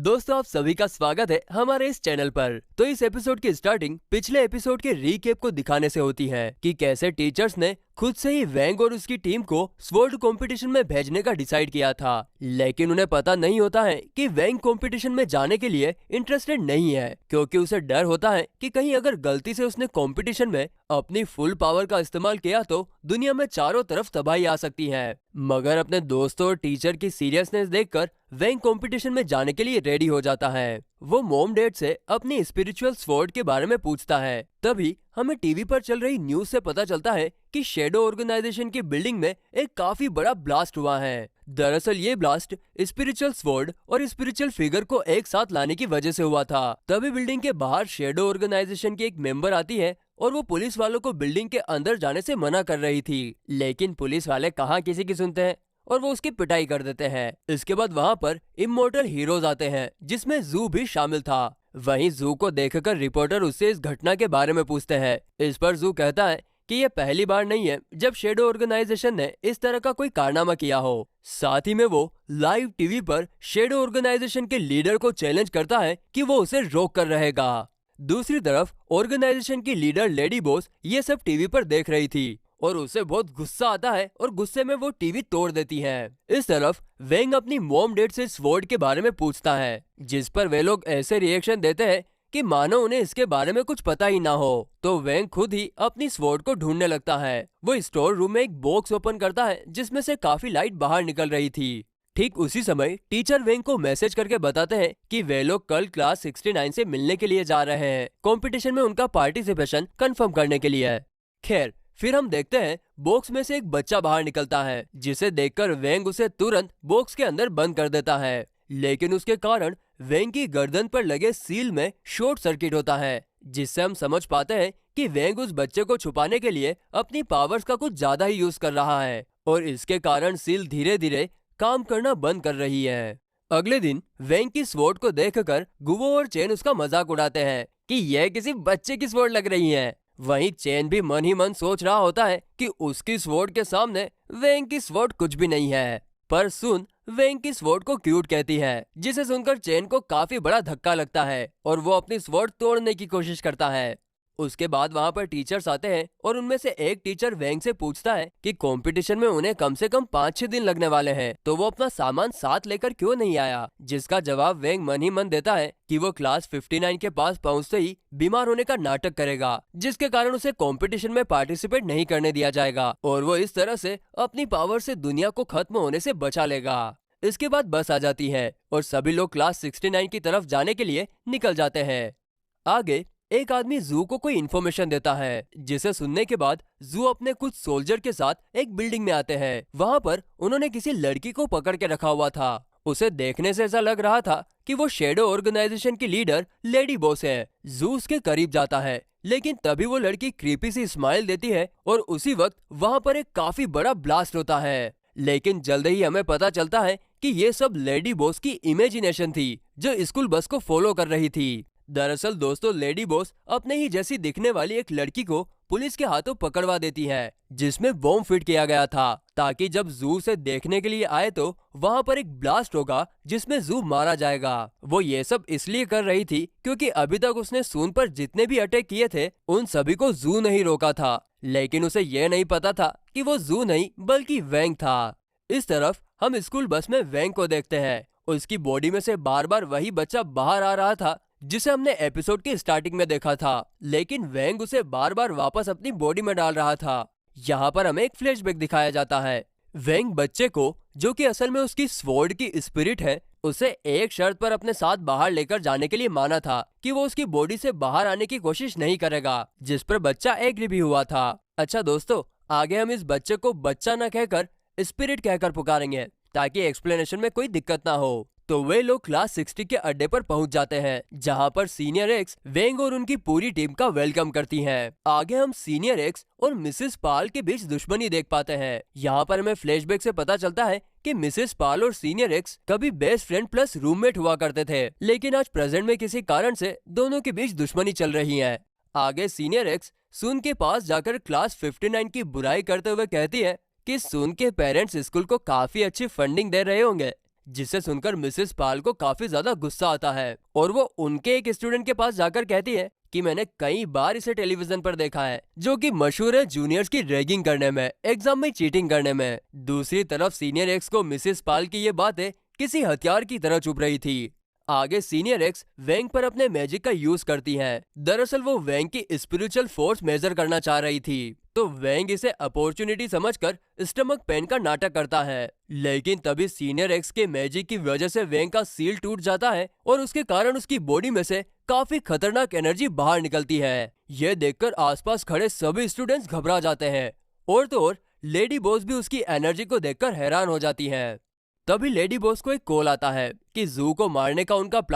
दोस्तों, आप सभी का स्वागत है हमारे इस चैनल पर। तो इस एपिसोड की स्टार्टिंग पिछले एपिसोड के रीकैप को दिखाने से होती है कि कैसे टीचर्स ने खुद से ही वैंग और उसकी टीम को स्वॉर्ड कंपटीशन में भेजने का डिसाइड किया था, लेकिन उन्हें पता नहीं होता है कि वैंग कंपटीशन में जाने के लिए इंटरेस्टेड नहीं है, क्योंकि उसे डर होता है कि कहीं अगर गलती से उसने कंपटीशन में अपनी फुल पावर का इस्तेमाल किया तो दुनिया में चारों तरफ तबाही आ सकती है। मगर अपने दोस्तों और टीचर की सीरियसनेस देखकर वैंग कंपटीशन में जाने के लिए रेडी हो जाता है। वो मॉम डैड से अपनी स्पिरिचुअल स्वॉर्ड के बारे में पूछता है। तभी हमें टीवी पर चल रही न्यूज से पता चलता है कि शेडो ऑर्गेनाइजेशन की बिल्डिंग में एक काफी बड़ा ब्लास्ट हुआ है। दरअसल ये ब्लास्ट स्पिरिचुअल स्वॉर्ड और स्पिरिचुअल फिगर को एक साथ लाने की वजह से हुआ था। तभी बिल्डिंग के बाहर शेडो ऑर्गेनाइजेशन की एक मेंबर आती है और वो पुलिस वालों को बिल्डिंग के अंदर जाने से मना कर रही थी, लेकिन पुलिस वाले कहाँ किसी की सुनते हैं और वो उसकी पिटाई कर देते हैं। इसके बाद वहाँ पर इमॉर्टल हीरोज आते हैं, जिसमें जू भी शामिल था। वहीं जू को देखकर रिपोर्टर उससे इस घटना के बारे में पूछते हैं। इस पर जू कहता है कि ये पहली बार नहीं है जब शेडो ऑर्गेनाइजेशन ने इस तरह का कोई कारनामा किया हो। साथ ही में वो लाइव टीवी पर शेडो ऑर्गेनाइजेशन के लीडर को चैलेंज करता है कि वो उसे रोक कर रहेगा। दूसरी तरफ ऑर्गेनाइजेशन की लीडर लेडी बॉस ये सब टीवी पर देख रही थी और उसे बहुत गुस्सा आता है और गुस्से में वो टीवी तोड़ देती है। इस तरफ वेंग अपनी मॉम डैड से स्वॉर्ड के बारे में पूछता है, जिस पर वे लोग ऐसे रिएक्शन देते हैं कि मानो उन्हें इसके बारे में कुछ पता ही ना हो। तो वेंग खुद ही अपनी स्वॉर्ड को ढूंढने लगता है। वो स्टोर रूम में एक बॉक्स ओपन करता है जिसमें से काफी लाइट बाहर निकल रही थी। ठीक उसी समय टीचर वेंग को मैसेज करके बताते हैं कि वे लोग कल क्लास 69 से मिलने के लिए जा रहे हैं, कंपटीशन में उनका पार्टिसिपेशन कंफर्म करने के लिए। खैर, फिर हम देखते हैं बॉक्स में से एक बच्चा बाहर निकलता है, जिसे देखकर वेंग उसे तुरंत बॉक्स के अंदर बंद कर देता है, लेकिन उसके कारण वेंग की गर्दन पर लगे सील में शॉर्ट सर्किट होता है, जिससे हम समझ पाते हैं कि वेंग उस बच्चे को छुपाने के लिए अपनी पावर्स का कुछ ज्यादा ही यूज कर रहा है और इसके कारण सील धीरे धीरे काम करना बंद कर रही है। अगले दिन वेंग की स्वॉर्ड को देखकर गुवो और चेन उसका मजाक उड़ाते हैं कि यह किसी बच्चे की स्वॉर्ड लग रही है। वहीं चेन भी मन ही मन सोच रहा होता है कि उसकी स्वॉर्ड के सामने वेंग की स्वॉर्ड कुछ भी नहीं है। पर सुन वेंग की स्वॉर्ड को क्यूट कहती है, जिसे सुनकर चेन को काफी बड़ा धक्का लगता है और वो अपनी स्वॉर्ड तोड़ने की कोशिश करता है। उसके बाद वहाँ पर टीचर्स आते हैं और उनमें से एक टीचर वेंग से पूछता है कि कंपटीशन में उन्हें कम से कम 5-6 दिन लगने वाले हैं, तो वो अपना सामान साथ लेकर क्यों नहीं आया। जिसका जवाब वेंग मन ही मन देता है कि वो क्लास 59 के पास पहुँचते ही बीमार होने का नाटक करेगा, जिसके कारण उसे कंपटीशन में पार्टिसिपेट नहीं करने दिया जाएगा और वो इस तरह से अपनी पावर से दुनिया को खत्म होने से बचा लेगा। इसके बाद बस आ जाती है और सभी लोग क्लास 69 की तरफ जाने के लिए निकल जाते हैं। आगे एक आदमी जू को कोई इन्फॉर्मेशन देता है, जिसे सुनने के बाद जू अपने कुछ सोल्जर के साथ एक बिल्डिंग में आते हैं। वहाँ पर उन्होंने किसी लड़की को पकड़ के रखा हुआ था। उसे देखने से ऐसा लग रहा था कि वो शेडो ऑर्गेनाइजेशन की लीडर लेडी बॉस है। जू उसके करीब जाता है, लेकिन तभी वो लड़की क्रीपी सी स्माइल देती है और उसी वक्त वहाँ पर एक काफी बड़ा ब्लास्ट होता है। लेकिन जल्द ही हमें पता चलता है कि ये सब लेडी बॉस की इमेजिनेशन थी, जो स्कूल बस को फॉलो कर रही थी। दरअसल दोस्तों, लेडी बॉस अपने ही जैसी दिखने वाली एक लड़की को पुलिस के हाथों पकड़वा देती है, जिसमें बॉम्ब फिट किया गया था, ताकि जब जू से देखने के लिए आए तो वहाँ पर एक ब्लास्ट होगा जिसमें जू मारा जाएगा। वो ये सब इसलिए कर रही थी क्योंकि अभी तक उसने सून पर जितने भी अटैक किए थे उन सभी को जू नहीं रोका था, लेकिन उसे ये नहीं पता था कि वो जू नहीं बल्कि वेंग था। इस तरफ हम स्कूल बस में वेंग को देखते हैं। उसकी बॉडी में से बार बार वही बच्चा बाहर आ रहा था जिसे हमने एपिसोड की स्टार्टिंग में देखा था, लेकिन वेंग उसे बार बार वापस अपनी बॉडी में डाल रहा था। यहाँ पर हमें एक फ्लैशबैक दिखाया जाता है। वेंग बच्चे को, जो कि असल में उसकी स्वॉर्ड की स्पिरिट है, उसे एक शर्त पर अपने साथ बाहर लेकर जाने के लिए माना था कि वो उसकी बॉडी से बाहर आने की कोशिश नहीं करेगा, जिस पर बच्चा एग्री भी हुआ था। अच्छा दोस्तों, आगे हम इस बच्चे को बच्चा न कहकर स्पिरिट कहकर पुकारेंगे, ताकि एक्सप्लेनेशन में कोई दिक्कत ना हो। तो वे लोग क्लास 60 के अड्डे पर पहुंच जाते हैं, जहां पर सीनियर एक्स वेंग और उनकी पूरी टीम का वेलकम करती हैं। आगे हम सीनियर एक्स और मिसेस पाल के बीच दुश्मनी देख पाते हैं। यहाँ पर हमें फ्लैशबैक से पता चलता है कि मिसेस पाल और सीनियर एक्स कभी बेस्ट फ्रेंड प्लस रूममेट हुआ करते थे, लेकिन आज प्रेजेंट में किसी कारण से दोनों के बीच दुश्मनी चल रही है। आगे सीनियर एक्स सुन के पास जाकर क्लास 59 की बुराई करते हुए कहती है कि सुन के पेरेंट्स स्कूल को काफी अच्छी फंडिंग दे रहे होंगे, जिसे सुनकर मिसेस पाल को काफी ज्यादा गुस्सा आता है और वो उनके एक स्टूडेंट के पास जाकर कहती है कि मैंने कई बार इसे टेलीविजन पर देखा है, जो कि मशहूर है जूनियर्स की रैगिंग करने में, एग्जाम में चीटिंग करने में। दूसरी तरफ सीनियर एक्स को मिसेस पाल की ये बातें किसी हथियार की तरह चुभ रही थी। आगे सीनियर एक्स वैंग पर अपने मैजिक का यूज करती हैं। दरअसल वो वैंग की स्पिरिचुअल फोर्स मेजर करना चाह रही थी, तो वैंग इसे अपॉर्चुनिटी समझकर स्टमक पेन का नाटक करता है। लेकिन तभी सीनियर एक्स के मैजिक की वजह से वैंग का सील टूट जाता है और उसके कारण उसकी बॉडी में से काफी खतरनाक एनर्जी बाहर निकलती है। यह देखकर आसपास खड़े सभी स्टूडेंट्स घबरा जाते हैं और तो और लेडी बॉस भी उसकी एनर्जी को देखकर हैरान हो जाती हैं। तभी लेडी बॉस को एक कॉल आता है कि जू को मारने का उनका प्लान